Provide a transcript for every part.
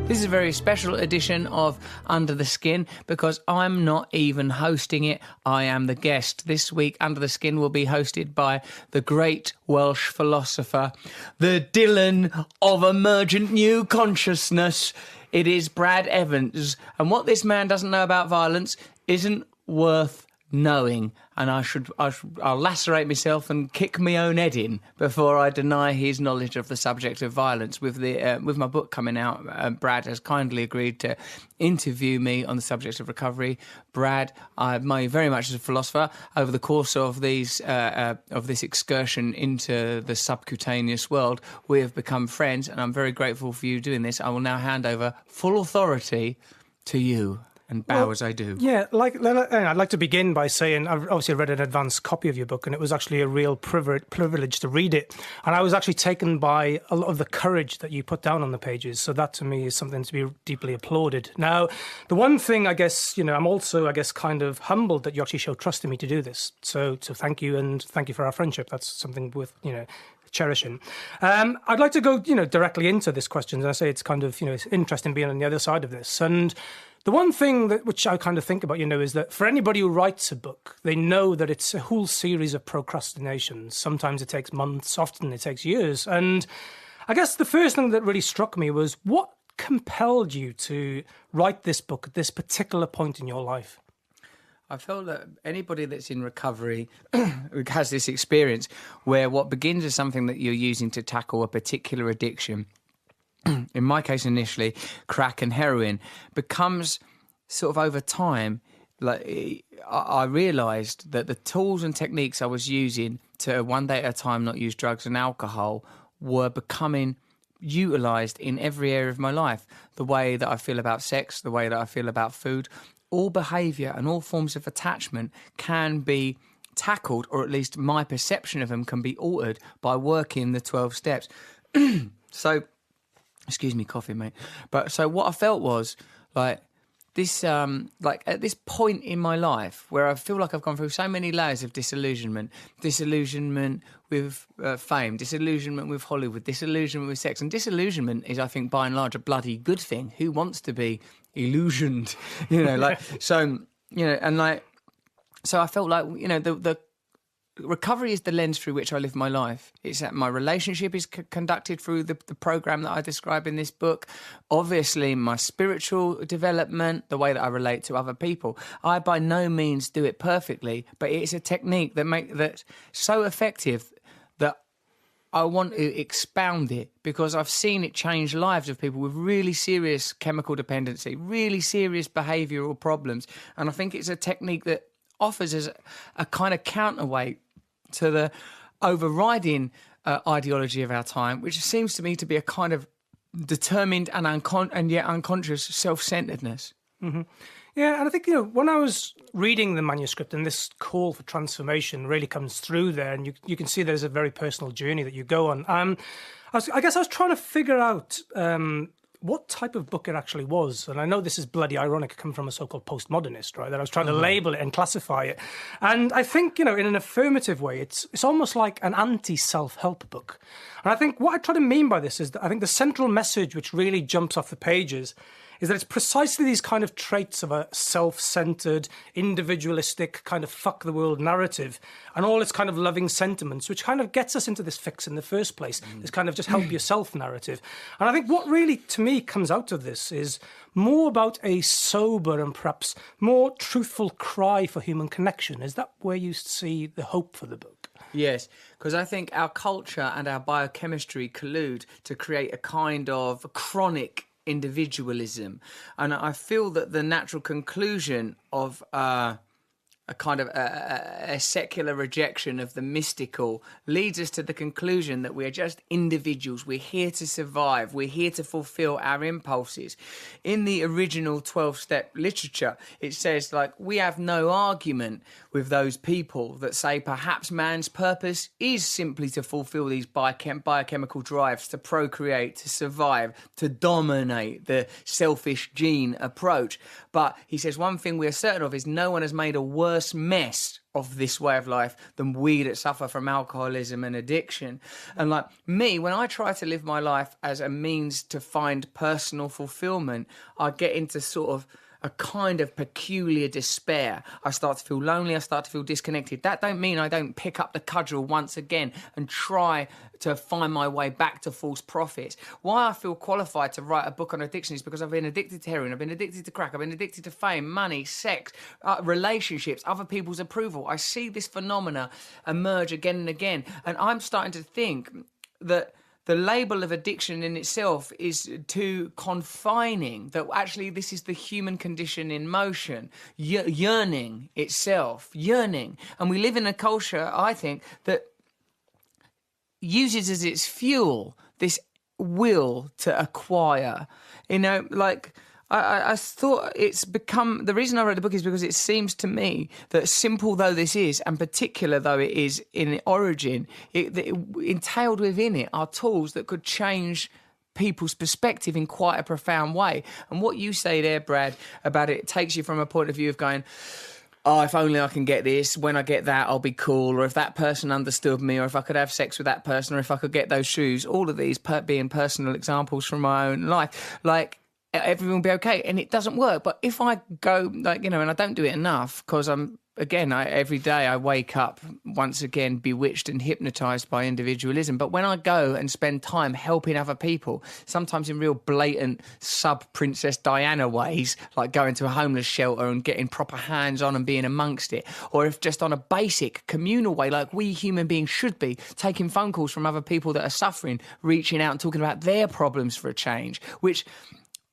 This is a very special edition of Under the Skin because I'm not even hosting it. I am the guest. This week, Under the Skin will be hosted by the great Welsh philosopher, the Dylan of emergent new consciousness. It is Brad Evans. And what this man doesn't know about violence isn't worth knowing. And I'll lacerate myself and kick my own head in before I deny his knowledge of the subject of violence. With my book coming out, Brad has kindly agreed to interview me on the subject of recovery. Brad, I admire you very much as a philosopher. Over the course of this excursion into the subcutaneous world, we have become friends, and I'm very grateful for you doing this. I will now hand over full authority to you. And bow as I do. Yeah, I'd like to begin by saying I've obviously read an advanced copy of your book, and it was actually a real privilege to read it. And I was actually taken by a lot of the courage that you put down on the pages. So that to me is something to be deeply applauded. Now, the one thing I guess, I'm also, kind of humbled that you actually show trust in me to do this. So thank you, and thank you for our friendship. That's something worth, cherishing. I'd like to go, directly into this question. And I say it's kind of, it's interesting being on the other side of this. And the one thing which I kind of think about, is that for anybody who writes a book, they know that it's a whole series of procrastinations. Sometimes it takes months, often it takes years. And I guess the first thing that really struck me was what compelled you to write this book at this particular point in your life? I felt that anybody that's in recovery has this experience where what begins as something that you're using to tackle a particular addiction, in my case initially, crack and heroin, becomes sort of over time, like I realised that the tools and techniques I was using to one day at a time not use drugs and alcohol were becoming utilised in every area of my life. The way that I feel about sex, the way that I feel about food, all behaviour and all forms of attachment can be tackled, or at least my perception of them can be altered by working the 12 steps. So... Excuse me, coffee, mate. But so what I felt was like this, at this point in my life where I feel like I've gone through so many layers of disillusionment with fame, disillusionment with Hollywood, disillusionment with sex. And disillusionment is, I think, by and large, a bloody good thing. Who wants to be illusioned? So I felt like, the recovery is the lens through which I live my life. It's that my relationship is conducted through the program that I describe in this book. Obviously, my spiritual development, the way that I relate to other people. I by no means do it perfectly, but it's a technique that's so effective that I want to expound it because I've seen it change lives of people with really serious chemical dependency, really serious behavioural problems. And I think it's a technique that offers us a kind of counterweight to the overriding ideology of our time, which seems to me to be a kind of determined and yet unconscious self-centeredness. Mm-hmm. Yeah, and I think, when I was reading the manuscript and this call for transformation really comes through there, and you can see there's a very personal journey that you go on. I guess I was trying to figure out what type of book it actually was. And I know this is bloody ironic, coming from a so-called postmodernist, right? That I was trying to label it and classify it. And I think, in an affirmative way, it's almost like an anti-self-help book. And I think what I try to mean by this is that I think the central message which really jumps off the pages is that it's precisely these kind of traits of a self-centered, individualistic, kind of fuck the world narrative and all its kind of loving sentiments, which kind of gets us into this fix in the first place, this kind of just help yourself narrative. And I think what really, to me, comes out of this is more about a sober and perhaps more truthful cry for human connection. Is that where you see the hope for the book? Yes, because I think our culture and our biochemistry collude to create a kind of chronic individualism, and I feel that the natural conclusion of a kind of a secular rejection of the mystical leads us to the conclusion that we are just individuals. We're here to survive. We're here to fulfill our impulses. In the original 12-step literature, it says, we have no argument with those people that say perhaps man's purpose is simply to fulfill these biochemical drives, to procreate, to survive, to dominate, the selfish gene approach. But he says one thing we are certain of is no one has made a worse mess of this way of life than we that suffer from alcoholism and addiction. And like me, when I try to live my life as a means to find personal fulfillment, I get into sort of a kind of peculiar despair. I start to feel lonely. I start to feel disconnected. That don't mean I don't pick up the cudgel once again and try to find my way back to false profits. Why I feel qualified to write a book on addiction is because I've been addicted to heroin, I've been addicted to crack, I've been addicted to fame, money, sex, relationships, other people's approval. I see this phenomena emerge again and again, and I'm starting to think that the label of addiction in itself is too confining, that actually this is the human condition in motion, yearning itself, yearning. And we live in a culture, I think, that uses as its fuel this will to acquire. You know, like I thought it's become, the reason I wrote the book is because it seems to me that simple though this is, and particular though it is in origin, it entailed within it are tools that could change people's perspective in quite a profound way. And what you say there, Brad, about it takes you from a point of view of going, oh, if only I can get this, when I get that, I'll be cool, or if that person understood me, or if I could have sex with that person, or if I could get those shoes, all of these being personal examples from my own life, like, everyone will be okay, and it doesn't work. But if I go, like, you know, and I don't do it enough because every day I wake up once again bewitched and hypnotised by individualism. But when I go and spend time helping other people, sometimes in real blatant sub-Princess Diana ways, like going to a homeless shelter and getting proper hands-on and being amongst it, or if just on a basic communal way, like we human beings should be, taking phone calls from other people that are suffering, reaching out and talking about their problems for a change, which...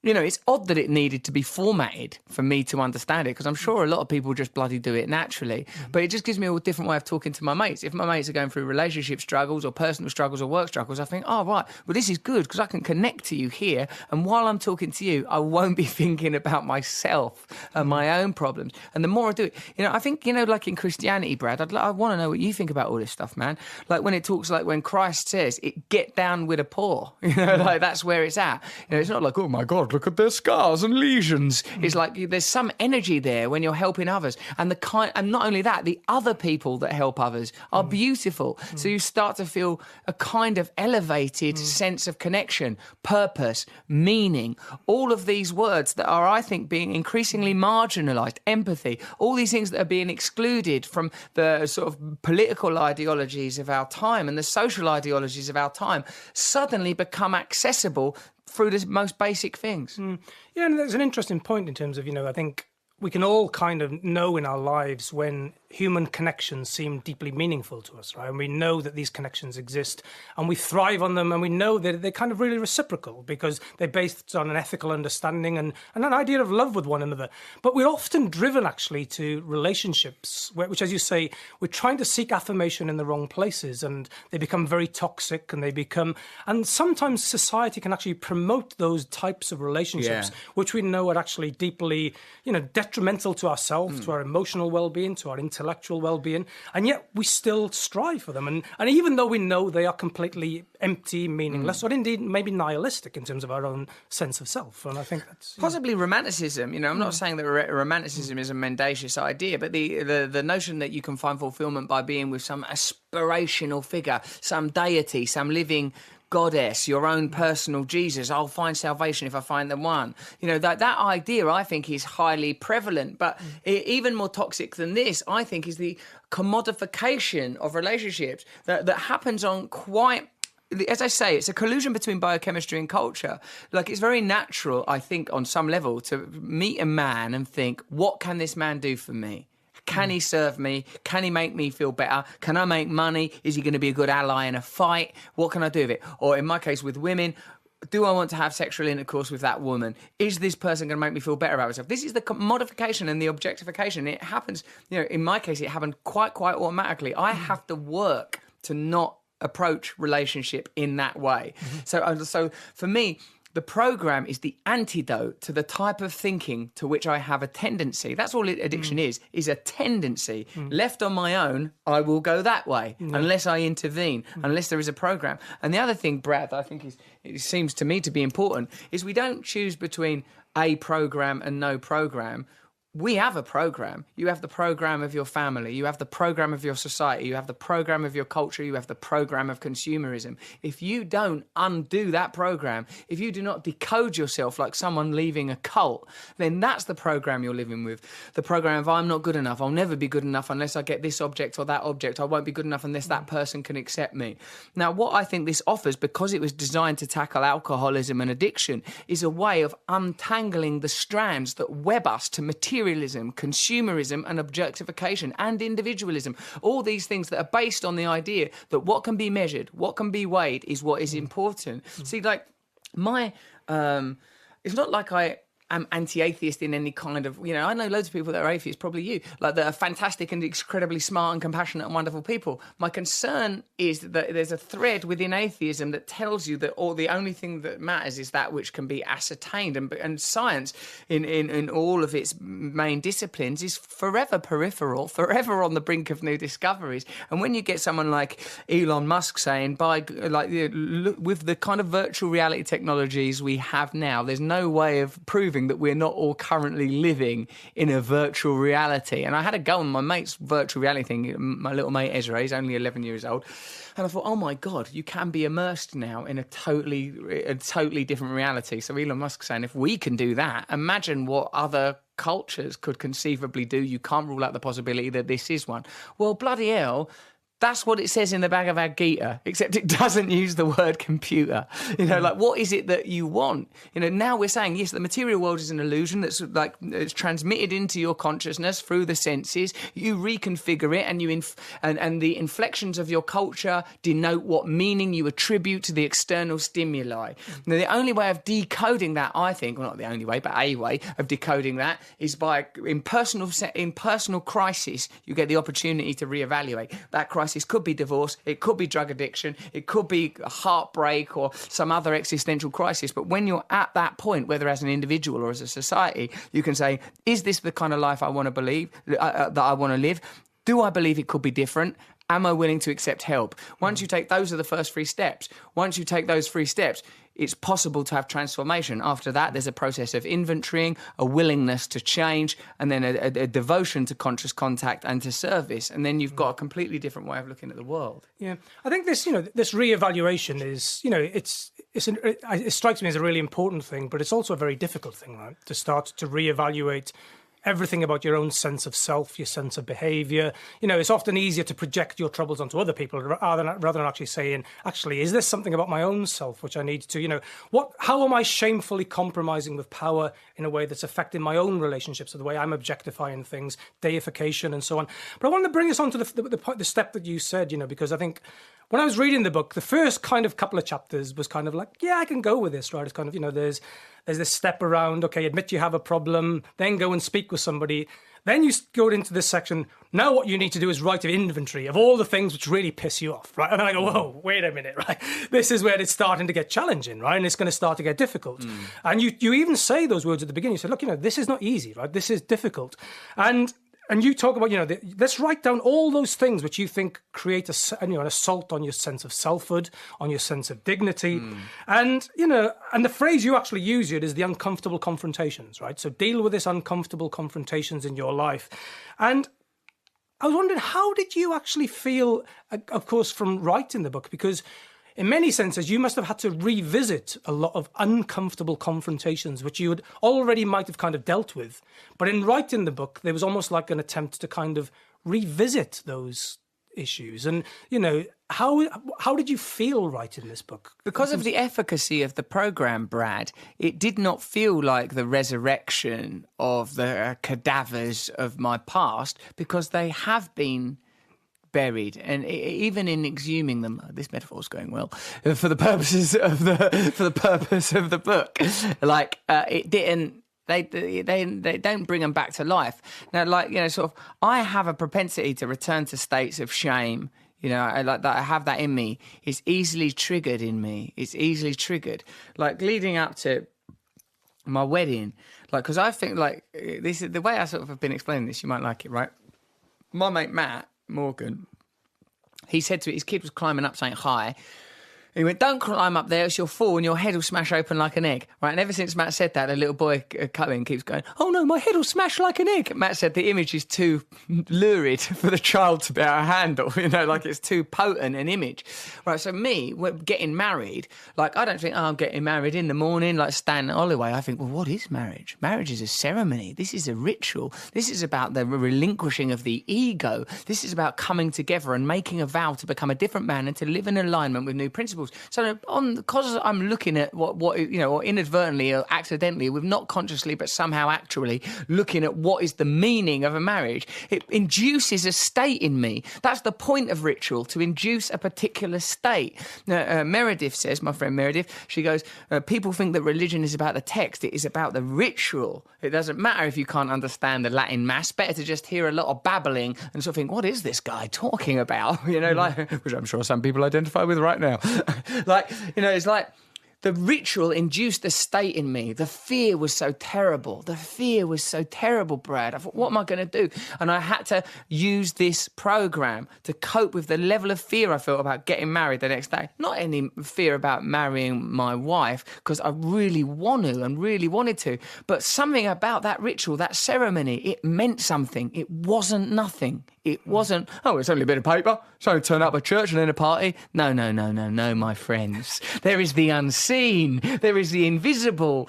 You know, it's odd that it needed to be formatted for me to understand it, because I'm sure a lot of people just bloody do it naturally. But it just gives me a different way of talking to my mates. If my mates are going through relationship struggles or personal struggles or work struggles, I think, oh, right, well, this is good because I can connect to you here. And while I'm talking to you, I won't be thinking about myself and my own problems. And the more I do it, you know, I think, you know, like in Christianity, Brad, I want to know what you think about all this stuff, man. Like when it talks, like when Christ says, get down with the poor, you know, like that's where it's at. You know, it's not like, oh, my God, look at their scars and lesions. It's like there's some energy there when you're helping others, and and not only that, the other people that help others are beautiful. So you start to feel a kind of elevated sense of connection, purpose, meaning, all of these words that are, I think, being increasingly marginalised, empathy, all these things that are being excluded from the sort of political ideologies of our time and the social ideologies of our time, suddenly become accessible through the most basic things. Yeah, and there's an interesting point in terms of, you know, I think we can all kind of know in our lives when human connections seem deeply meaningful to us, right? And we know that these connections exist and we thrive on them, and we know that they're kind of really reciprocal because they're based on an ethical understanding and an idea of love with one another. But we're often driven actually to relationships which, as you say, we're trying to seek affirmation in the wrong places, and they become very toxic, and sometimes society can actually promote those types of relationships, which we know are actually deeply, you know, detrimental to ourselves, to our emotional well-being, to our intellectual well-being, and yet we still strive for them. And even though we know they are completely empty, meaningless, or indeed maybe nihilistic in terms of our own sense of self. And I think that's... Possibly romanticism. You know, I'm not saying that romanticism is a mendacious idea, but the notion that you can find fulfillment by being with some aspirational figure, some deity, some living goddess, your own personal Jesus. I'll find salvation if I find the one. You know, that idea, I think, is highly prevalent. But even more toxic than this, I think, is the commodification of relationships that happens on quite... As I say, it's a collusion between biochemistry and culture. Like, it's very natural, I think, on some level, to meet a man and think, what can this man do for me? Can he serve me? Can he make me feel better? Can I make money? Is he going to be a good ally in a fight? What can I do with it? Or in my case with women, do I want to have sexual intercourse with that woman? Is this person going to make me feel better about myself? This is the commodification and the objectification. It happens, you know, in my case, it happened quite automatically. I have to work to not approach relationship in that way. So for me, the program is the antidote to the type of thinking to which I have a tendency. That's all addiction is a tendency. Left on my own, I will go that way unless I intervene, unless there is a program. And the other thing, Brad, I think it seems to me to be important, is we don't choose between a program and no program. we have a program. You have the program of your family. You have the program of your society. You have the program of your culture. You have the program of consumerism. If you don't undo that program, if you do not decode yourself like someone leaving a cult, then that's the program you're living with. The program of I'm not good enough. I'll never be good enough unless I get this object or that object. I won't be good enough unless that person can accept me. Now, what I think this offers, because it was designed to tackle alcoholism and addiction, is a way of untangling the strands that web us to materialism, consumerism and objectification and individualism. All these things that are based on the idea that what can be measured, what can be weighed is what is important. See, like it's not like I'm anti-atheist in any kind of, I know loads of people that are atheists, probably you, like that are fantastic and incredibly smart and compassionate and wonderful people. My concern is that there's a thread within atheism that tells you that the only thing that matters is that which can be ascertained, and science in all of its main disciplines is forever peripheral, forever on the brink of new discoveries. And when you get someone like Elon Musk saying, with the kind of virtual reality technologies we have now, there's no way of proving that we're not all currently living in a virtual reality. And I had a go on my mate's virtual reality thing, my little mate Ezra, he's only 11 years old, and I thought, oh my God, you can be immersed now in a totally different reality. So Elon Musk saying, if we can do that, imagine what other cultures could conceivably do. You can't rule out the possibility that this is one. Well, bloody hell, that's what it says in the Bhagavad Gita, except it doesn't use the word computer. Like, what is it that you want? Now we're saying, yes, the material world is an illusion that's like it's transmitted into your consciousness through the senses. You reconfigure it, and and the inflections of your culture denote what meaning you attribute to the external stimuli. Now, the only way of decoding that, I think, well, not the only way, but a way of decoding that is by in personal crisis, you get the opportunity to reevaluate that crisis. It could be divorce, it could be drug addiction, it could be a heartbreak or some other existential crisis. But when you're at that point, whether as an individual or as a society, you can say, is this the kind of life I want to believe, that I want to live? Do I believe it could be different? Am I willing to accept help? Once you take, those are the first 3 steps. Once you take those 3 steps, it's possible to have transformation. After that, there's a process of inventorying, a willingness to change, and then a devotion to conscious contact and to service. And then you've got a completely different way of looking at the world. Yeah, I think this, this reevaluation is, it strikes me as a really important thing, but it's also a very difficult thing, right? To start to reevaluate everything about your own sense of self, your sense of behaviour. It's often easier to project your troubles onto other people rather than actually saying, is this something about my own self which I need to, how am I shamefully compromising with power in a way that's affecting my own relationships, or the way I'm objectifying things, deification and so on. But I want to bring us on to the step that you said, because I think when I was reading the book, the first kind of couple of chapters was kind of like, yeah, I can go with this, right? It's kind of, there's this step around, okay, admit you have a problem, then go and speak with somebody. Then you go into this section, now what you need to do is write an inventory of all the things which really piss you off, right? And then I go, whoa, wait a minute, right? This is where it's starting to get challenging, right? And it's going to start to get difficult. And you even say those words at the beginning. You say, look, this is not easy, right? This is difficult. And you talk about, let's write down all those things which you think create an assault on your sense of selfhood, on your sense of dignity. And, and the phrase you actually use here is the uncomfortable confrontations, right? So deal with this uncomfortable confrontations in your life. And I was wondering, how did you actually feel, of course, from writing the book? Because in many senses, you must have had to revisit a lot of uncomfortable confrontations, which you had already might have kind of dealt with. But in writing the book, there was almost like an attempt to kind of revisit those issues. And, how did you feel writing this book? Because of the efficacy of the programme, Brad, it did not feel like the resurrection of the cadavers of my past, because they have been buried, and even in exhuming them, this metaphor's going well for the purposes of the book. Like it didn't. They don't bring them back to life. Now, I have a propensity to return to states of shame. I like that. I have that in me. It's easily triggered in me. It's easily triggered. Like leading up to my wedding, because I think this is the way I sort of have been explaining this. You might like it, right? My mate Matt Morgan, he said to me, his kid was climbing up saying hi, He went, don't climb up there, else you'll fall and your head will smash open like an egg. Right, and ever since Matt said that, the little boy coming keeps going, oh no, my head will smash like an egg. Matt said the image is too lurid for the child to be able to handle, like it's too potent an image. Right, so me, getting married, like I don't think, I'm getting married in the morning, like Stan Holloway. I think, well, what is marriage? Marriage is a ceremony. This is a ritual. This is about the relinquishing of the ego. This is about coming together and making a vow to become a different man and to live in alignment with new principles. So because I'm looking at what or inadvertently or accidentally, we've not consciously but somehow actually looking at what is the meaning of a marriage, it induces a state in me. That's the point of ritual, to induce a particular state. Meredith says, my friend Meredith, she goes, people think that religion is about the text. It is about the ritual. It doesn't matter if you can't understand the Latin Mass. Better to just hear a lot of babbling and sort of think, what is this guy talking about? Which I'm sure some people identify with right now. It's like the ritual induced a state in me. The fear was so terrible. Brad. I thought, what am I going to do? And I had to use this program to cope with the level of fear I felt about getting married the next day. Not any fear about marrying my wife, because I really want to and really wanted to. But something about that ritual, that ceremony, it meant something. It wasn't nothing. It wasn't, it's only a bit of paper, so turn up a church and then a party. No, my friends. There is the unseen. There is the invisible.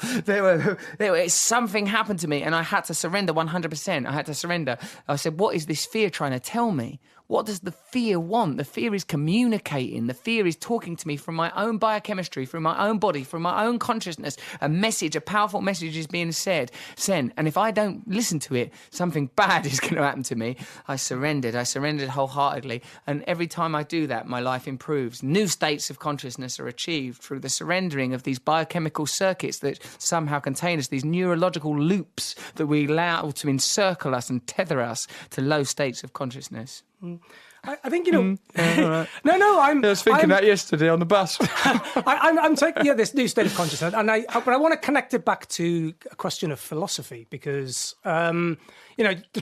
Something happened to me and I had to surrender 100%. I had to surrender. I said, what is this fear trying to tell me? What does the fear want? The fear is communicating. The fear is talking to me from my own biochemistry, from my own body, from my own consciousness. A powerful message is being sent. And if I don't listen to it, something bad is going to happen to me. I surrendered wholeheartedly. And every time I do that, my life improves. New states of consciousness are achieved through the surrendering of these biochemical circuits that somehow contain us, these neurological loops that we allow to encircle us and tether us to low states of consciousness. I think, Right. I was thinking that yesterday on the bus. I'm taking this new state of consciousness, but I want to connect it back to a question of philosophy, because the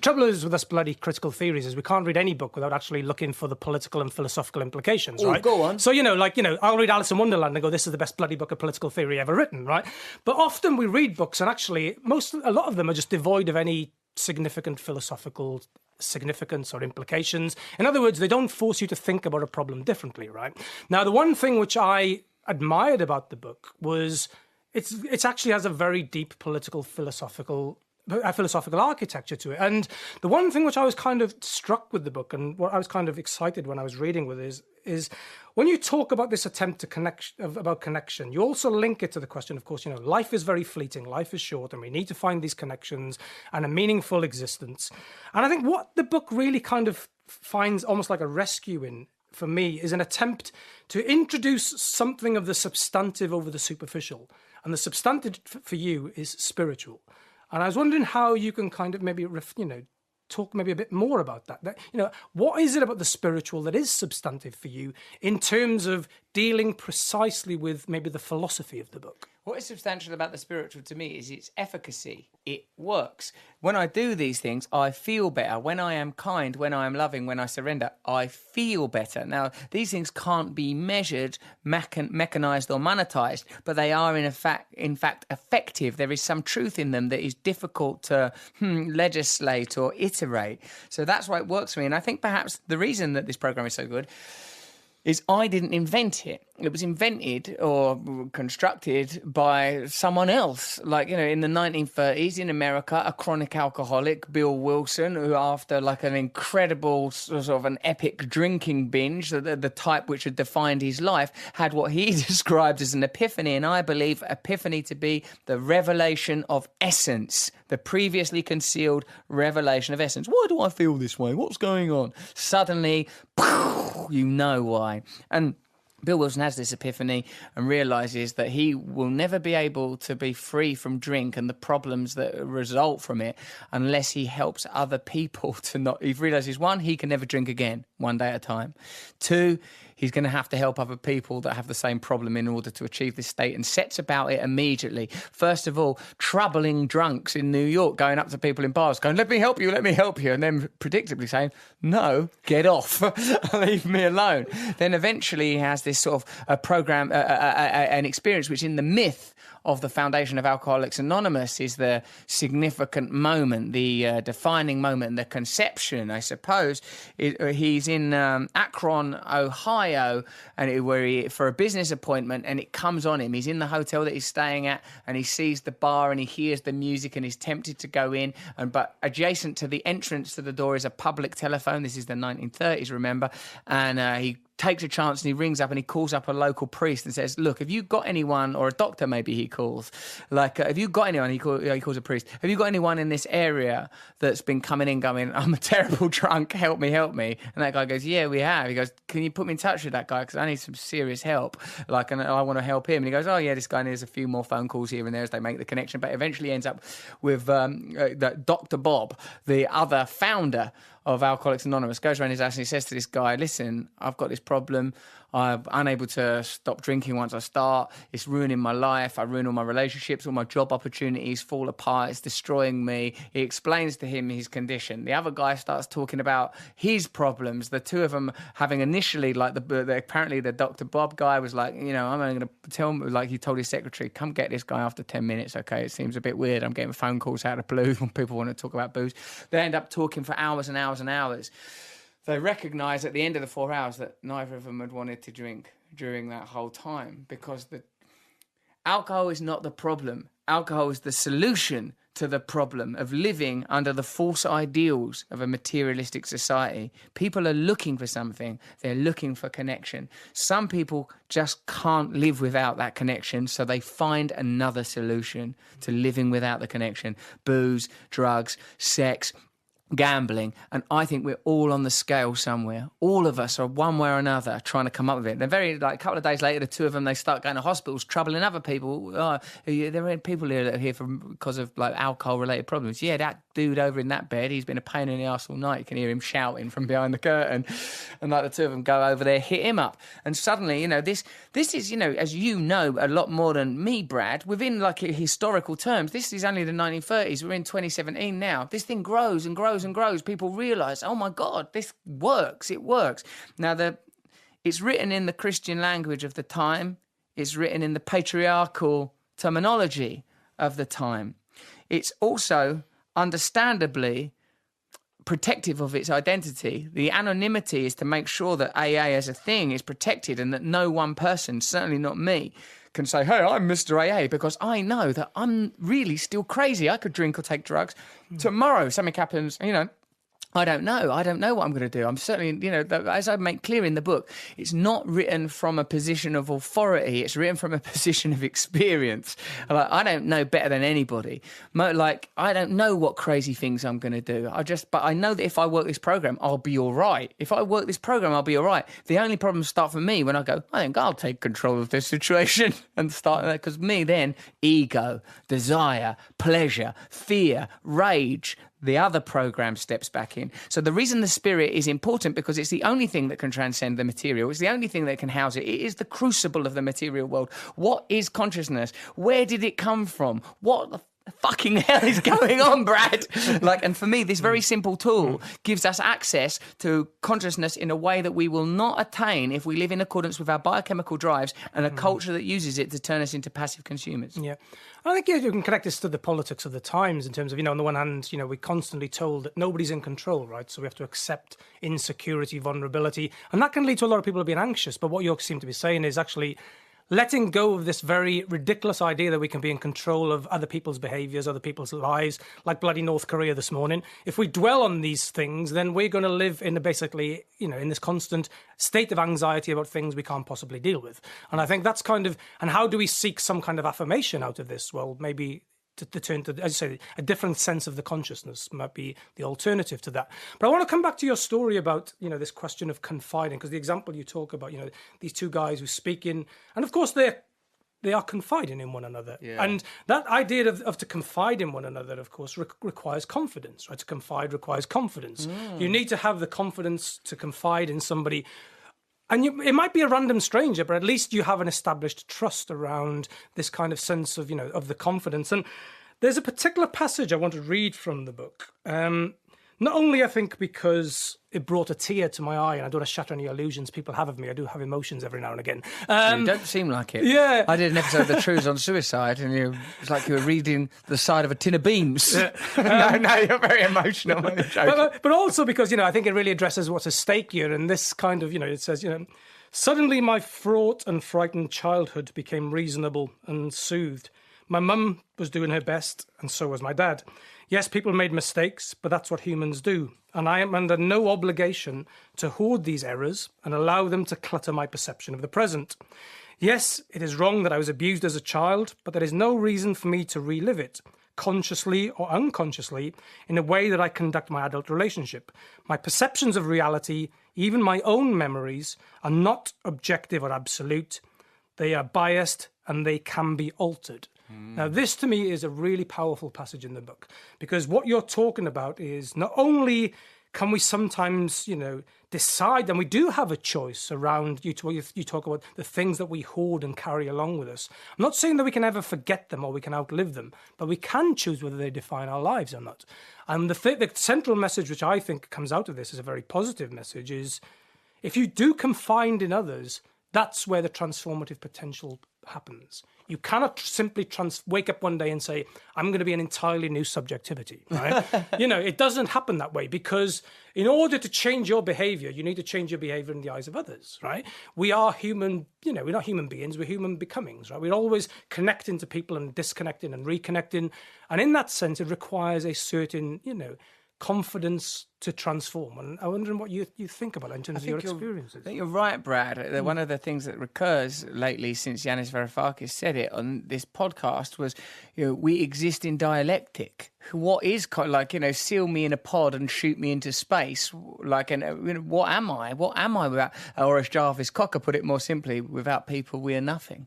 trouble is with us bloody critical theories is we can't read any book without actually looking for the political and philosophical implications, right? Go on. So I'll read Alice in Wonderland and go, this is the best bloody book of political theory ever written, right? But often we read books and actually a lot of them are just devoid of any significant philosophical significance or implications. In other words, they don't force you to think about a problem differently, right? Now, the one thing which I admired about the book was it actually has a very deep political philosophical architecture to it. And the one thing which I was kind of struck with the book and what I was kind of excited when I was reading with is when you talk about this attempt to connection, you also link it to the question, of course, life is very fleeting, life is short, and we need to find these connections and a meaningful existence. And I think what the book really kind of finds almost like a rescue in, for me, is an attempt to introduce something of the substantive over the superficial. And the substantive for you is spiritual. And I was wondering how you can kind of maybe, talk maybe a bit more about that. What is it about the spiritual that is substantive for you in terms of dealing precisely with maybe the philosophy of the book? What is substantial about the spiritual to me is its efficacy. It works. When I do these things, I feel better. When I am kind, when I am loving, when I surrender, I feel better. Now, these things can't be measured, mechanized or monetized, but they are in fact effective. There is some truth in them that is difficult to legislate or iterate. So that's why it works for me. And I think perhaps the reason that this program is so good is I didn't invent it. It was invented or constructed by someone else. In the 1930s in America, a chronic alcoholic, Bill Wilson, who after an incredible sort of an epic drinking binge, the type which had defined his life, had what he described as an epiphany. And I believe epiphany to be the revelation of essence, the previously concealed revelation of essence. Why do I feel this way? What's going on? Suddenly, you know why. And Bill Wilson has this epiphany and realises that he will never be able to be free from drink and the problems that result from it unless he helps other people to not. He realises, one, he can never drink again, one day at a time. Two, he's going to have to help other people that have the same problem in order to achieve this state, and sets about it immediately. First of all, troubling drunks in New York, going up to people in bars, going, let me help you, and then predictably saying, no, get off, leave me alone. Then eventually he has this sort of a program, an experience which in the myth of the foundation of Alcoholics Anonymous is the significant moment, the defining moment, the conception, I suppose. He's in Akron, Ohio, and for a business appointment, and it comes on him. He's in the hotel that he's staying at, and he sees the bar, and he hears the music, and he's tempted to go in. But adjacent to the entrance to the door is a public telephone. This is the 1930s, remember? And he takes a chance and he rings up and he calls up a local priest and says, look, have you got anyone, or a doctor maybe he calls, like, have you got anyone, he calls a priest, have you got anyone in this area that's been coming in going, I'm a terrible drunk, help me. And that guy goes, yeah, we have. He goes, can you put me in touch with that guy, because I need some serious help, like, and I want to help him. And he goes, oh yeah, this guy needs a few more phone calls here and there as they make the connection, but eventually ends up with Dr. Bob, the other founder of Alcoholics Anonymous, goes around his house and he says to this guy, listen, I've got this problem. I'm unable to stop drinking once I start. It's ruining my life. I ruin all my relationships, all my job opportunities fall apart. It's destroying me. He explains to him his condition. The other guy starts talking about his problems. The two of them having initially, like, apparently the Dr. Bob guy was like, I'm only going to tell him, like he told his secretary, come get this guy after 10 minutes, okay? It seems a bit weird. I'm getting phone calls out of the blue when people want to talk about booze. They end up talking for hours and hours and hours. They recognise at the end of the 4 hours that neither of them had wanted to drink during that whole time, because the alcohol is not the problem. Alcohol is the solution to the problem of living under the false ideals of a materialistic society. People are looking for something. They're looking for connection. Some people just can't live without that connection, so they find another solution to living without the connection. Booze, drugs, sex, gambling, and I think we're all on the scale somewhere. All of us are one way or another trying to come up with it. Then a couple of days later, the two of them, they start going to hospitals, troubling other people. There are people here that are here because of like alcohol-related problems. Yeah, that dude over in that bed, he's been a pain in the arse all night. You can hear him shouting from behind the curtain. And like the two of them go over there, hit him up. And suddenly, this is, as you know, a lot more than me, Brad, within like historical terms. This is only the 1930s. We're in 2017 now. This thing grows and grows and grows. People realise, oh my God, this works. It works. Now, it's written in the Christian language of the time. It's written in the patriarchal terminology of the time. It's also understandably protective of its identity. The anonymity is to make sure that AA as a thing is protected, and that no one person, certainly not me, can say, hey, I'm Mr. AA, because I know that I'm really still crazy. I could drink or take drugs. Tomorrow something happens, I don't know. I don't know what I'm going to do. I'm certainly, as I make clear in the book, it's not written from a position of authority. It's written from a position of experience. Like, I don't know better than anybody. Like, I don't know what crazy things I'm going to do. But I know that if I work this program, I'll be all right. If I work this program, I'll be all right. The only problems start for me when I go, I think I'll take control of this situation and start, because me then, ego, desire, pleasure, fear, rage, the other program steps back in. So the reason the spirit is important, because it's the only thing that can transcend the material. It's the only thing that can house it. It is the crucible of the material world. What is consciousness? Where did it come from? What the fucking hell is going on, Brad? And for me, this very simple tool gives us access to consciousness in a way that we will not attain if we live in accordance with our biochemical drives and a culture that uses it to turn us into passive consumers. Yeah. I think you can connect this to the politics of the times in terms of, on the one hand, we're constantly told that nobody's in control, right? So we have to accept insecurity, vulnerability, and that can lead to a lot of people being anxious. But what you seem to be saying is actually letting go of this very ridiculous idea that we can be in control of other people's behaviours, other people's lives, like bloody North Korea this morning. If we dwell on these things, then we're going to live in in this constant state of anxiety about things we can't possibly deal with. And I think that's and how do we seek some kind of affirmation out of this? Well, maybe to turn to, as you say, a different sense of the consciousness might be the alternative to that. But I want to come back to your story about, this question of confiding, because the example you talk about, these two guys who speak in, and of course they are confiding in one another. Yeah. And that idea of to confide in one another, of course, requires confidence, right? To confide requires confidence. You need to have the confidence to confide in somebody. And it might be a random stranger, but at least you have an established trust around this kind of sense of, of the confidence. And there's a particular passage I want to read from the book. Not only, I think, because it brought a tear to my eye, and I don't want to shatter any illusions people have of me. I do have emotions every now and again. You don't seem like it. Yeah. I did an episode of The Trews on suicide, and it was like you were reading the side of a tin of beans. No, you're very emotional. But also because, I think it really addresses what's at stake here. And this kind of, it says, suddenly my fraught and frightened childhood became reasonable and soothed. My mum was doing her best, and so was my dad. Yes, people made mistakes, but that's what humans do. And I am under no obligation to hoard these errors and allow them to clutter my perception of the present. Yes, it is wrong that I was abused as a child, but there is no reason for me to relive it, consciously or unconsciously, in a way that I conduct my adult relationship. My perceptions of reality, even my own memories, are not objective or absolute. They are biased and they can be altered. Now, this to me is a really powerful passage in the book, because what you're talking about is not only can we sometimes, decide, and we do have a choice around, you talk about the things that we hoard and carry along with us. I'm not saying that we can ever forget them or we can outlive them, but we can choose whether they define our lives or not. And the central message, which I think comes out of this is a very positive message, is if you do confide in others, that's where the transformative potential happens. You cannot simply wake up one day and say, I'm going to be an entirely new subjectivity, right? It doesn't happen that way, because in order to change your behavior, you need to change your behavior in the eyes of others, right? We are human, we're not human beings, we're human becomings, right? We're always connecting to people and disconnecting and reconnecting. And in that sense, it requires a certain, confidence to transform. And I'm wondering what you think about that in terms of your experiences. I think you're right, Brad. One of the things that recurs lately since Yanis Varoufakis said it on this podcast was, we exist in dialectic. What is seal me in a pod and shoot me into space? What am I? What am I without? Or as Jarvis Cocker put it more simply, without people, we are nothing.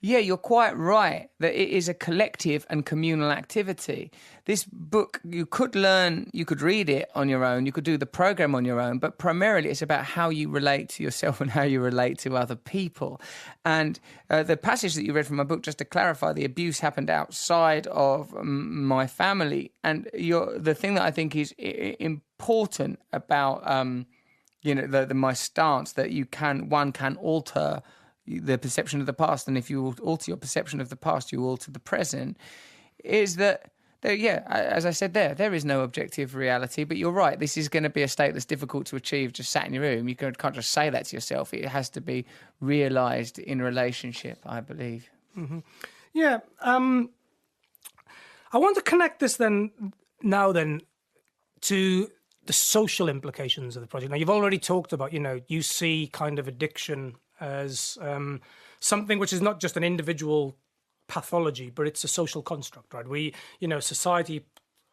Yeah, you're quite right that it is a collective and communal activity. This book, you could read it on your own, you could do the program on your own, but primarily it's about how you relate to yourself and how you relate to other people. And the passage that you read from my book, just to clarify, the abuse happened outside of my family. And the thing that I think is important about my stance, that one can alter the perception of the past, and if you alter your perception of the past, you alter the present, is that, as I said there is no objective reality, but you're right, this is going to be a state that's difficult to achieve just sat in your room. You can't just say that to yourself. It has to be realised in relationship, I believe. Mm-hmm. Yeah. I want to connect this then to the social implications of the project. Now, you've already talked about, you see kind of addiction as something which is not just an individual pathology, but it's a social construct, right? Society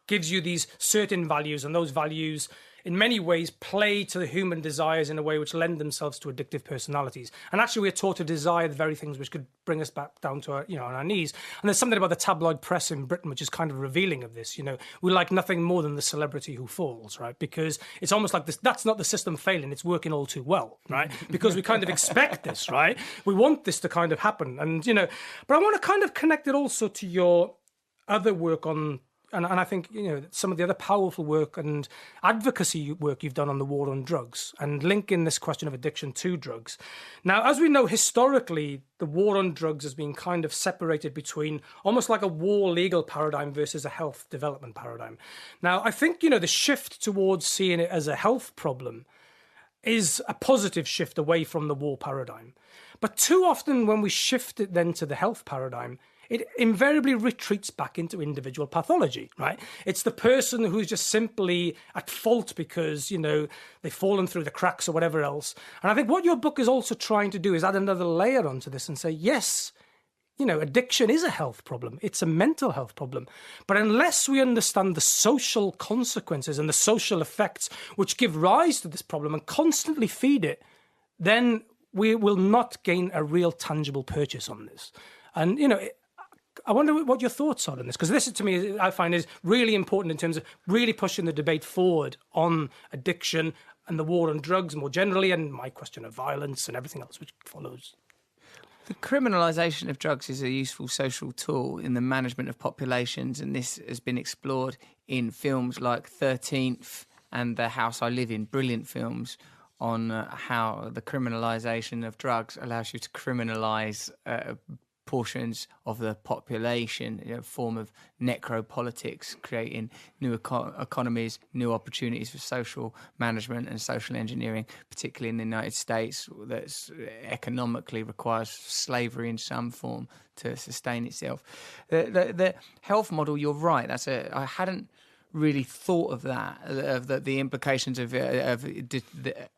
gives you these certain values, and those values in many ways play to the human desires in a way which lend themselves to addictive personalities. And actually we're taught to desire the very things which could bring us back down to our, on our knees. And there's something about the tabloid press in Britain which is kind of revealing of this. We like nothing more than the celebrity who falls, right? Because it's almost like this, that's not the system failing, it's working all too well, right? Because we kind of expect this, right? We want this to kind of happen. And, but I want to kind of connect it also to your other work on, and I think, some of the other powerful work and advocacy work you've done on the war on drugs, and linking this question of addiction to drugs. Now, as we know, historically, the war on drugs has been kind of separated between almost like a war legal paradigm versus a health development paradigm. Now, I think, the shift towards seeing it as a health problem is a positive shift away from the war paradigm. But too often when we shift it then to the health paradigm, it invariably retreats back into individual pathology, right? It's the person who's just simply at fault because, they've fallen through the cracks or whatever else. And I think what your book is also trying to do is add another layer onto this and say, yes, addiction is a health problem. It's a mental health problem. But unless we understand the social consequences and the social effects which give rise to this problem and constantly feed it, then we will not gain a real tangible purchase on this. And, I wonder what your thoughts are on this, because this, to me, I find is really important in terms of really pushing the debate forward on addiction and the war on drugs more generally, and my question of violence and everything else which follows. The criminalisation of drugs is a useful social tool in the management of populations, and this has been explored in films like 13th and The House I Live In, brilliant films on how the criminalisation of drugs allows you to criminalise portions of the population, a form of necropolitics, creating new economies, new opportunities for social management and social engineering, particularly in the United States, that economically requires slavery in some form to sustain itself. The health model, you're right, I hadn't really thought of that, of the implications of a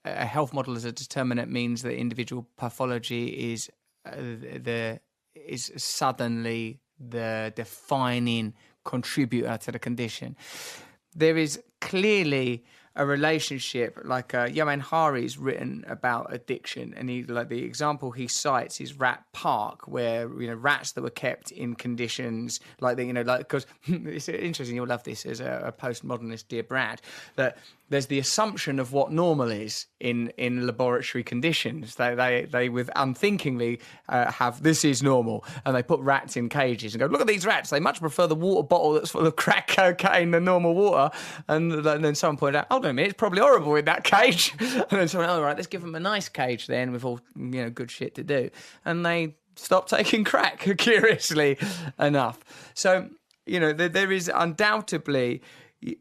health model as a determinant means that individual pathology is suddenly the defining contributor to the condition. There is clearly a relationship, like Johan Hari's written about addiction, and the example he cites is Rat Park, where rats that were kept in conditions because it's interesting. You'll love this as a postmodernist, dear Brad, that there's the assumption of what normal is in laboratory conditions. They with unthinkingly have this is normal, and they put rats in cages and go, look at these rats. They much prefer the water bottle that's full of crack cocaine than normal water. And then someone pointed out, hold on a minute, it's probably horrible in that cage. And then someone, all right, let's give them a nice cage then with all good shit to do. And they stopped taking crack, curiously enough. So there is undoubtedly.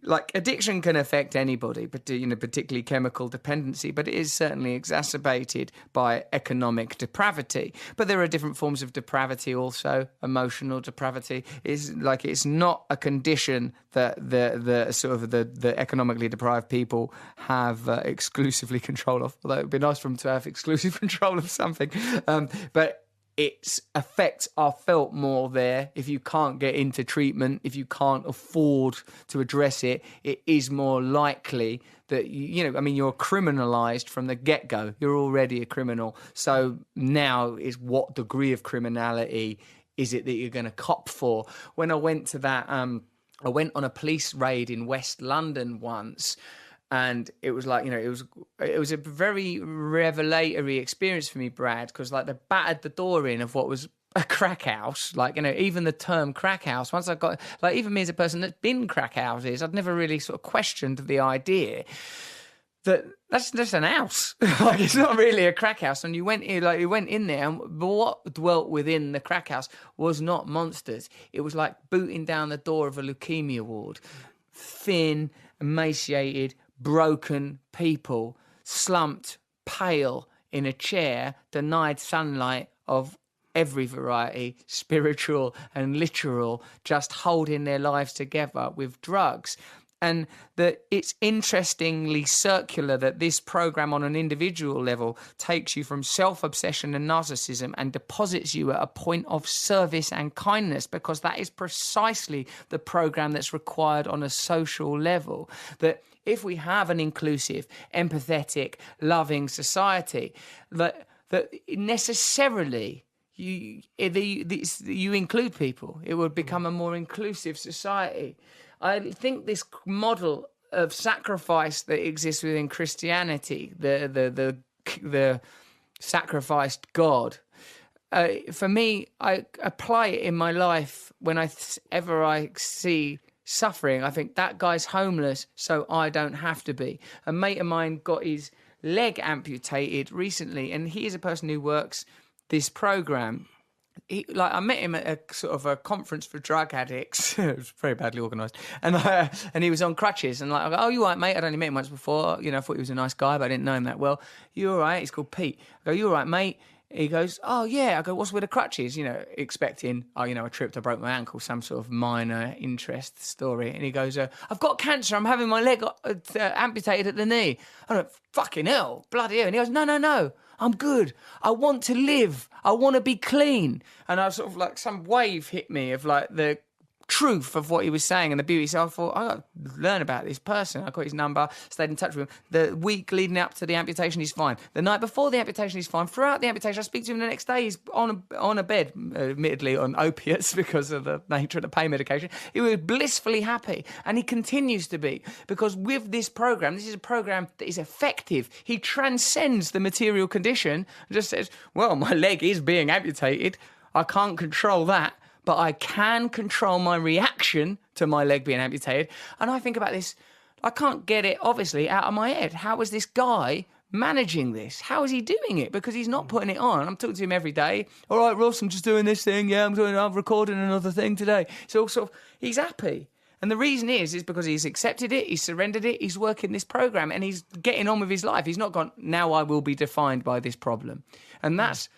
Like addiction can affect anybody, but particularly chemical dependency, but it is certainly exacerbated by economic depravity. But there are different forms of depravity also. Emotional depravity is it's not a condition that the economically deprived people have exclusively control of. Although it would be nice for them to have exclusive control of something, but its effects are felt more there. If you can't get into treatment, if you can't afford to address it, it is more likely that, you're criminalised from the get-go. You're already a criminal. So now is what degree of criminality is it that you're going to cop for? When I went to that, I went on a police raid in West London once, and it was it was a very revelatory experience for me, Brad, because they battered the door in of what was a crack house. Even the term crack house, once I got, even me as a person that's been crack houses, I'd never really sort of questioned the idea that that's just an house. It's not really a crack house. And you went in there, and what dwelt within the crack house was not monsters. It was like booting down the door of a leukemia ward. Thin, emaciated, broken people, slumped, pale, in a chair, denied sunlight of every variety, spiritual and literal, just holding their lives together with drugs. And that it's interestingly circular that this program on an individual level takes you from self-obsession and narcissism and deposits you at a point of service and kindness, because that is precisely the program that's required on a social level. That if we have an inclusive, empathetic, loving society, that necessarily you include people, it would become a more inclusive society. I think this model of sacrifice that exists within Christianity, the sacrificed God, for me, I apply it in my life whenever I see suffering. I think that guy's homeless, so I don't have to be. A mate of mine got his leg amputated recently, and he is a person who works this program. I met him at a sort of a conference for drug addicts. It was very badly organised, and he was on crutches. And I go, "Oh, you all right, mate? I'd only met him once before. I thought he was a nice guy, but I didn't know him that well. You all right?" He's called Pete. I go, "You all right, mate?" He goes, "Oh yeah." I go, "What's with the crutches?" Expecting, I tripped, I broke my ankle, some sort of minor interest story. And he goes, "I've got cancer. I'm having my leg amputated at the knee." I went, "Fucking hell, bloody hell!" And he goes, No. I'm good. I want to live. I want to be clean. And I was sort of some wave hit me of the truth of what he was saying and the beauty. So I thought, I got to learn about this person. I got his number, stayed in touch with him. The week leading up to the amputation, he's fine. The night before the amputation, he's fine. Throughout the amputation, I speak to him the next day. He's on a bed, admittedly on opiates because of the nature of the pain medication. He was blissfully happy, and he continues to be, because with this program, this is a program that is effective. He transcends the material condition and just says, well, my leg is being amputated. I can't control that, but I can control my reaction to my leg being amputated. And I think about this, I can't get it, obviously, out of my head. How is this guy managing this? How is he doing it? Because he's not putting it on. I'm talking to him every day. All right, Ross, I'm just doing this thing. Yeah, I'm recording another thing today. So sort of, he's happy. And the reason is because he's accepted it, he's surrendered it, he's working this program, and he's getting on with his life. He's not gone, now I will be defined by this problem. And that's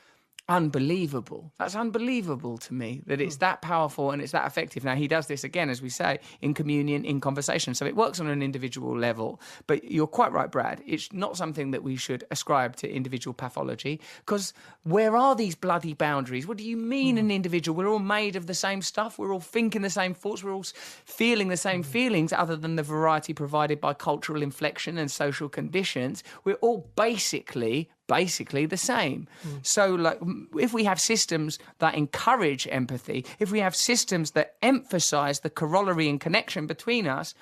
unbelievable. That's unbelievable to me, that it's that powerful and it's that effective. Now, he does this again, as we say, in communion, in conversation. So it works on an individual level. But you're quite right, Brad. It's not something that we should ascribe to individual pathology, because where are these bloody boundaries? What do you mean an individual? We're all made of the same stuff. We're all thinking the same thoughts. We're all feeling the same feelings, other than the variety provided by cultural inflection and social conditions. We're all basically the same. So like, if we have systems that encourage empathy, if we have systems that emphasize the corollary and connection between us,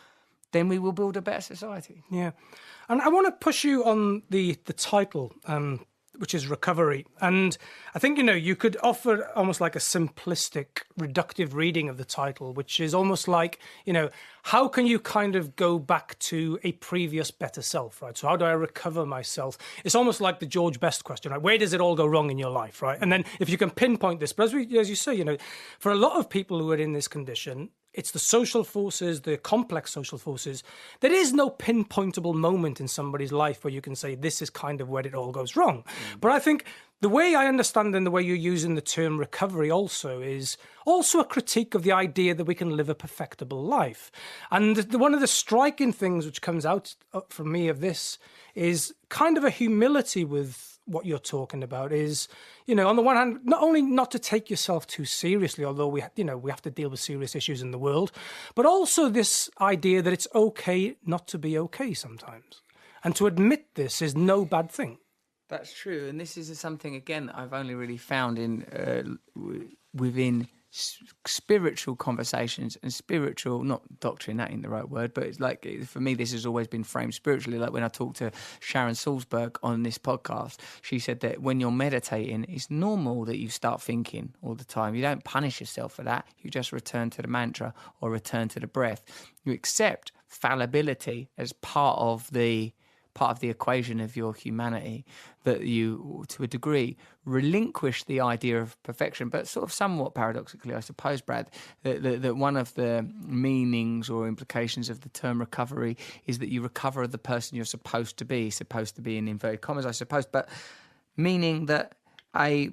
then we will build a better society. Yeah. And I want to push you on the title, which is recovery. And I think, you could offer almost like a simplistic, reductive reading of the title, which is almost like, how can you kind of go back to a previous better self, right? So how do I recover myself? It's almost like the George Best question, right? Where does it all go wrong in your life, right? And then if you can pinpoint this, but as you say, for a lot of people who are in this condition, it's the social forces, the complex social forces. There is no pinpointable moment in somebody's life where you can say, this is kind of where it all goes wrong. But I think the way I understand and the way you're using the term recovery also is also a critique of the idea that we can live a perfectible life. And one of the striking things which comes out from me of this is kind of a humility with what you're talking about is, on the one hand, not only not to take yourself too seriously, although we have to deal with serious issues in the world, but also this idea that it's okay not to be okay sometimes. And to admit this is no bad thing. That's true. And this is something, again, that I've only really found in within spiritual conversations and spiritual, not doctrine, that ain't the right word, but it's like, for me, this has always been framed spiritually. Like when I talked to Sharon Salzberg on this podcast, she said that when you're meditating, it's normal that you start thinking all the time. You don't punish yourself for that. You just return to the mantra or return to the breath. You accept fallibility as part of the equation of your humanity, that you, to a degree, relinquish the idea of perfection. But sort of somewhat paradoxically, I suppose, Brad, that one of the meanings or implications of the term recovery is that you recover the person you're supposed to be in inverted commas, I suppose, but meaning that a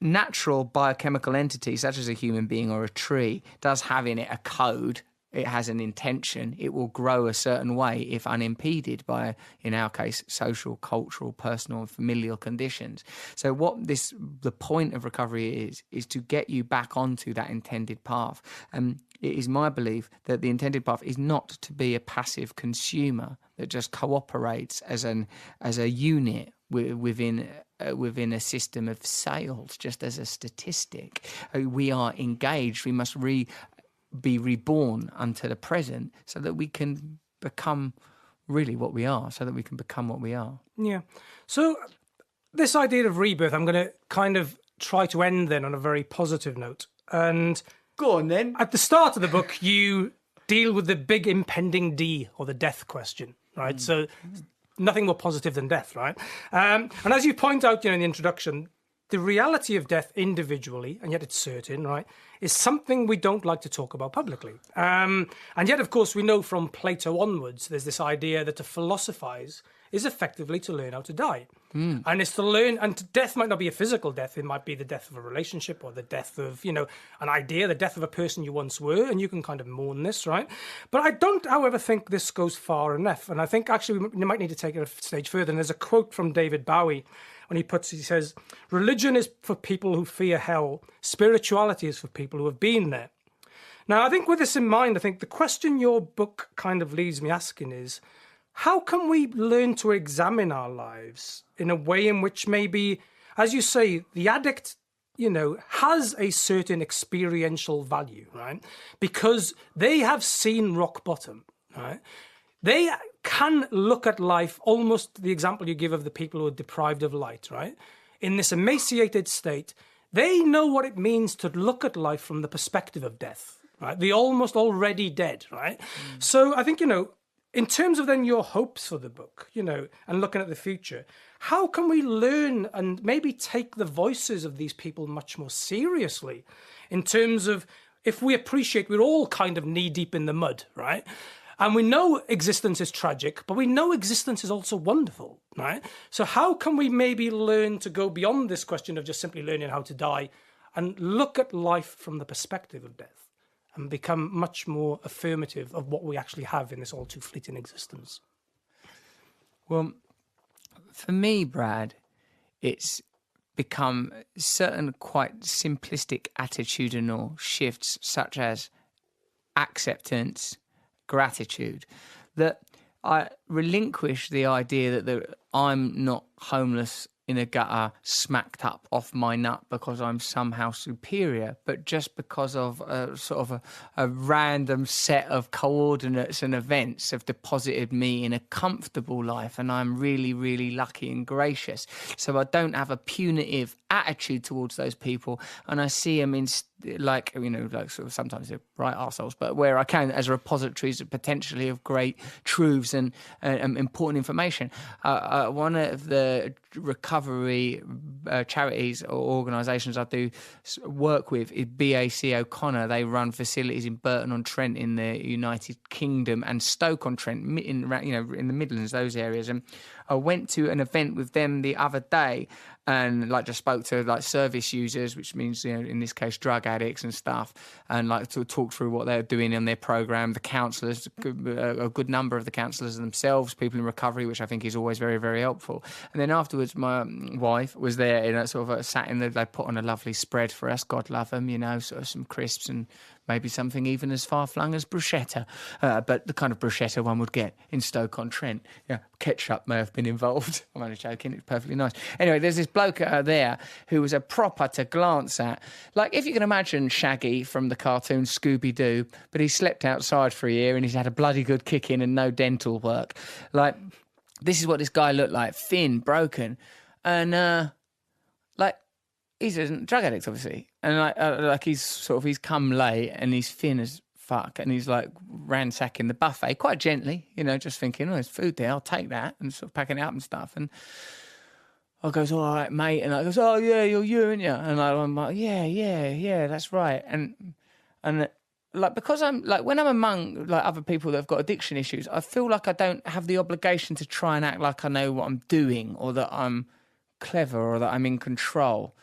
natural biochemical entity, such as a human being or a tree, does have in it a code. It has an intention. It will grow a certain way if unimpeded by, in our case, social, cultural, personal, and familial conditions. So the point of recovery is to get you back onto that intended path. And it is my belief that the intended path is not to be a passive consumer that just cooperates as a unit within a system of sales, just as a statistic. We are engaged. We must be reborn unto the present so that we can become really what we are, Yeah. So this idea of rebirth, I'm going to kind of try to end then on a very positive note. And go on then. At the start of the book, you deal with the big impending D, or the death question, right? So nothing more positive than death, right? And as you point out, in the introduction, the reality of death individually, and yet it's certain, right, is something we don't like to talk about publicly. And yet, of course, we know from Plato onwards, there's this idea that to philosophize is effectively to learn how to die. And it's to learn, and death might not be a physical death, it might be the death of a relationship or the death of, an idea, the death of a person you once were, and you can kind of mourn this, right? But I don't, however, think this goes far enough. And I think actually we might need to take it a stage further. And there's a quote from David Bowie, when he says, religion is for people who fear hell, spirituality is for people who have been there. Now, I think with this in mind, I think the question your book kind of leaves me asking is, how can we learn to examine our lives in a way in which maybe, as you say, the addict, has a certain experiential value, right? Because they have seen rock bottom, right? They can look at life, almost the example you give of the people who are deprived of light, right? In this emaciated state, they know what it means to look at life from the perspective of death, right? The almost already dead, right? So I think, in terms of then your hopes for the book, and looking at the future, how can we learn and maybe take the voices of these people much more seriously in terms of, if we appreciate we're all kind of knee deep in the mud, right? And we know existence is tragic, but we know existence is also wonderful, right? So how can we maybe learn to go beyond this question of just simply learning how to die and look at life from the perspective of death and become much more affirmative of what we actually have in this all too fleeting existence? Well, for me, Brad, it's become certain quite simplistic attitudinal shifts, such as acceptance, gratitude, that I relinquish the idea that I'm not homeless in a gutter, smacked up off my nut because I'm somehow superior, but just because of a random set of coordinates and events have deposited me in a comfortable life, and I'm really, really lucky and gracious. So I don't have a punitive attitude towards those people, and I see them in sometimes they're right arseholes, but where I can, as repositories potentially of great truths and important information. One of the recovery charities or organisations I do work with is BAC O'Connor. They run facilities in Burton-on-Trent in the United Kingdom and Stoke-on-Trent in the Midlands, those areas. And I went to an event with them the other day and just spoke to service users, which means in this case drug addicts and stuff, and to talk through what they're doing in their program. The counsellors, a good number of the counsellors themselves, people in recovery, which I think is always very, very helpful. And then afterwards, my wife was there sat in they put on a lovely spread for us, God love them, sort of some crisps and maybe something even as far-flung as bruschetta, but the kind of bruschetta one would get in Stoke-on-Trent. Yeah, ketchup may have been involved. I'm only joking, it's perfectly nice. Anyway, there's this bloke there who was a proper to glance at. If you can imagine Shaggy from the cartoon Scooby-Doo, but he slept outside for a year and he's had a bloody good kick-in and no dental work. This is what this guy looked like, thin, broken, and he's a drug addict, obviously, and he's come late and he's thin as fuck, and he's ransacking the buffet quite gently, just thinking, there's food there, I'll take that, and sort of packing it up and stuff. And I goes, all right, mate, and I goes, oh yeah, you're you, aren't you? And I'm like, yeah, that's right, and because I'm when I'm among other people that have got addiction issues, I feel like I don't have the obligation to try and act like I know what I'm doing or that I'm clever or that I'm in control.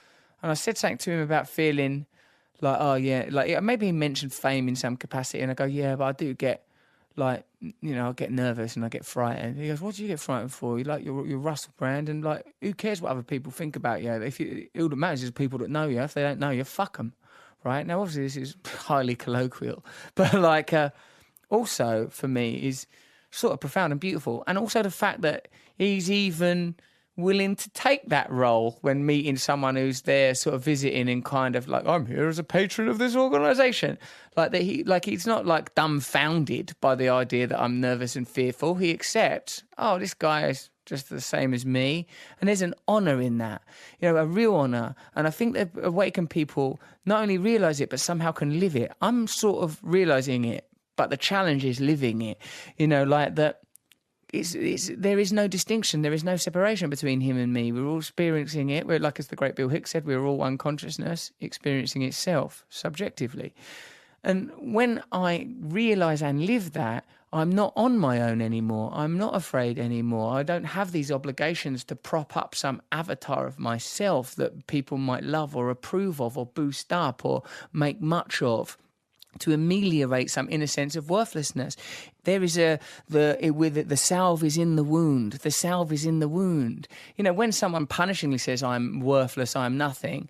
And I said something to him about feeling maybe he mentioned fame in some capacity, and I go, yeah, but I do get I get nervous and I get frightened. He goes, what do you get frightened for? You're Russell Brand, and who cares what other people think about you? All that matters is people that know you. If they don't know you, fuck them. Right? Now, obviously, this is highly colloquial, but also for me is sort of profound and beautiful. And also the fact that he's even willing to take that role when meeting someone who's there sort of visiting and kind of I'm here as a patron of this organisation. He's not dumbfounded by the idea that I'm nervous and fearful. He accepts, this guy is just the same as me. And there's an honour in that, a real honour. And I think that Awaken people not only realise it, but somehow can live it. I'm sort of realising it, but the challenge is living it, that there is no distinction, there is no separation between him and me. We're all experiencing it. We're, as the great Bill Hicks said, we're all one consciousness experiencing itself subjectively. And when I realise and live that, I'm not on my own anymore. I'm not afraid anymore. I don't have these obligations to prop up some avatar of myself that people might love or approve of or boost up or make much of, to ameliorate some inner sense of worthlessness. There is the salve is in the wound. The salve is in the wound. When someone punishingly says, I'm worthless, I'm nothing,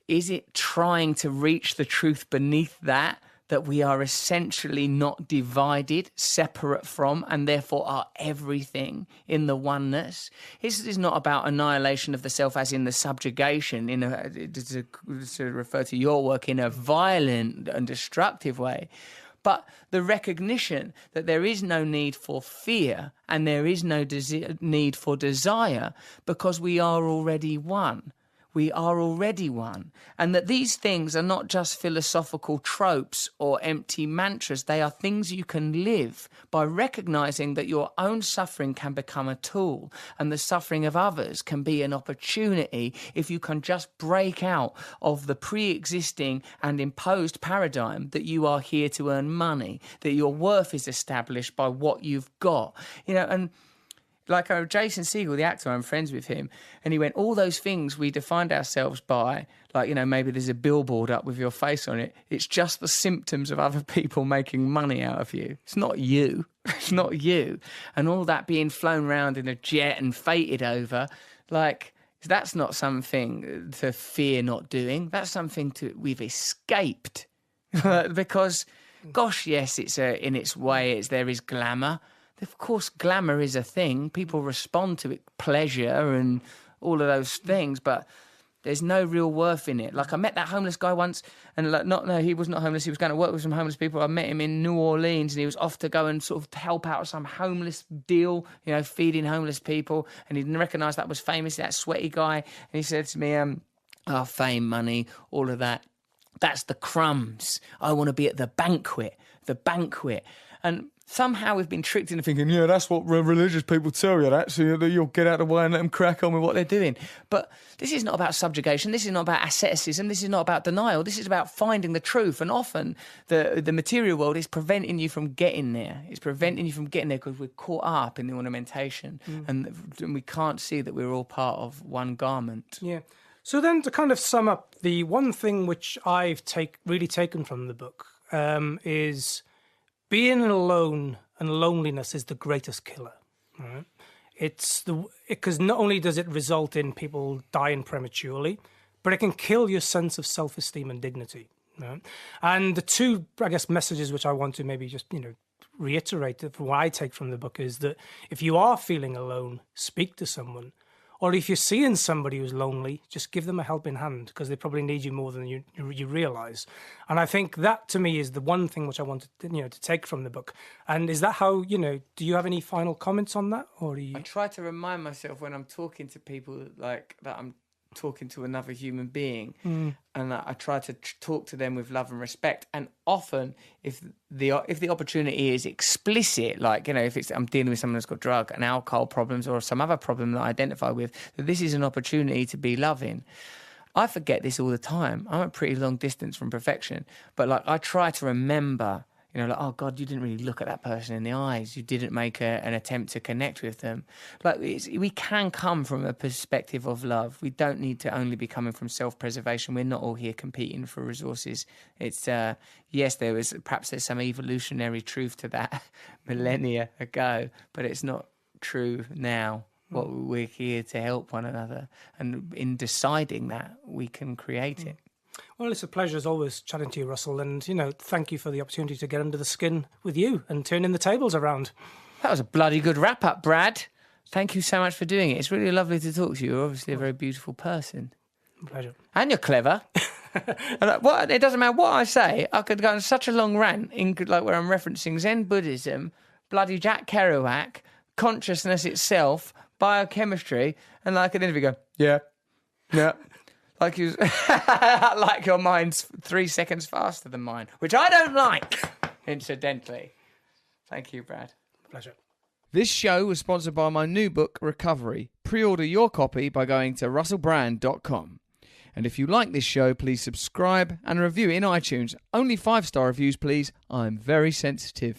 is it trying to reach the truth beneath that that we are essentially not divided, separate from, and therefore are everything in the oneness. This is not about annihilation of the self as in the subjugation, to refer to your work, in a violent and destructive way, but the recognition that there is no need for fear and there is no need for desire, because we are already one. We are already one. And that these things are not just philosophical tropes or empty mantras. They are things you can live by recognizing that your own suffering can become a tool and the suffering of others can be an opportunity if you can just break out of the pre-existing and imposed paradigm that you are here to earn money, that your worth is established by what you've got. And like Jason Segel, the actor, I'm friends with him, and he went, all those things we defined ourselves by, like, maybe there's a billboard up with your face on it. It's just the symptoms of other people making money out of you. It's not you. It's not you. And all that being flown around in a jet and fated over, like, that's not something to fear not doing. That's something we've escaped. Because, gosh, yes, it's in its way, there is glamour. Of course, glamour is a thing. People respond to it, pleasure and all of those things, but there's no real worth in it. Like, I met that homeless guy once, and he was not homeless. He was going to work with some homeless people. I met him in New Orleans, and he was off to go and sort of help out some homeless deal, feeding homeless people. And he didn't recognise that was famous, that sweaty guy. And he said to me, fame, money, all of that. That's the crumbs. I want to be at the banquet. And somehow we've been tricked into thinking, yeah, that's what religious people tell you, that, so you'll get out of the way and let them crack on with what they're doing. But this is not about subjugation. This is not about asceticism. This is not about denial. This is about finding the truth. And often the material world is preventing you from getting there. It's preventing you from getting there because we're caught up in the ornamentation and we can't see that we're all part of one garment. Yeah. So then, to kind of sum up, the one thing which I've really taken from the book is being alone and loneliness is the greatest killer. Right? Because not only does it result in people dying prematurely, but it can kill your sense of self-esteem and dignity. Right? And the two, I guess, messages which I want to maybe just reiterate from what I take from the book is that if you are feeling alone, speak to someone. Or if you're seeing somebody who's lonely, just give them a helping hand, because they probably need you more than you realise. And I think that, to me, is the one thing which I wanted to take from the book. And is that how, do you have any final comments on that? Or I try to remind myself when I'm talking to people like that I'm talking to another human being, and I try to talk to them with love and respect. And often, if the opportunity is explicit, like if I'm dealing with someone who's got drug and alcohol problems or some other problem that I identify with, that this is an opportunity to be loving. I forget this all the time. I'm a pretty long distance from perfection, but I try to remember. Oh God, you didn't really look at that person in the eyes. You didn't make an attempt to connect with them. We can come from a perspective of love. We don't need to only be coming from self-preservation. We're not all here competing for resources. It's yes, there's some evolutionary truth to that millennia ago, but it's not true now. We're here to help one another, and in deciding that, we can create it. Well, it's a pleasure as always chatting to you, Russell, and thank you for the opportunity to get under the skin with you and turning the tables around. That was a bloody good wrap-up, Brad. Thank you so much for doing it. It's really lovely to talk to you. You're obviously a very beautiful person. Pleasure. And you're clever. And it doesn't matter what I say. I could go on such a long rant where I'm referencing Zen Buddhism, bloody Jack Kerouac, consciousness itself, biochemistry, and at the end of it go, yeah. Like your mind's 3 seconds faster than mine, which I don't like, incidentally. Thank you, Brad. Pleasure. This show was sponsored by my new book, Recovery. Pre-order your copy by going to russellbrand.com. And if you like this show, please subscribe and review it in iTunes. Only 5-star reviews, please. I'm very sensitive.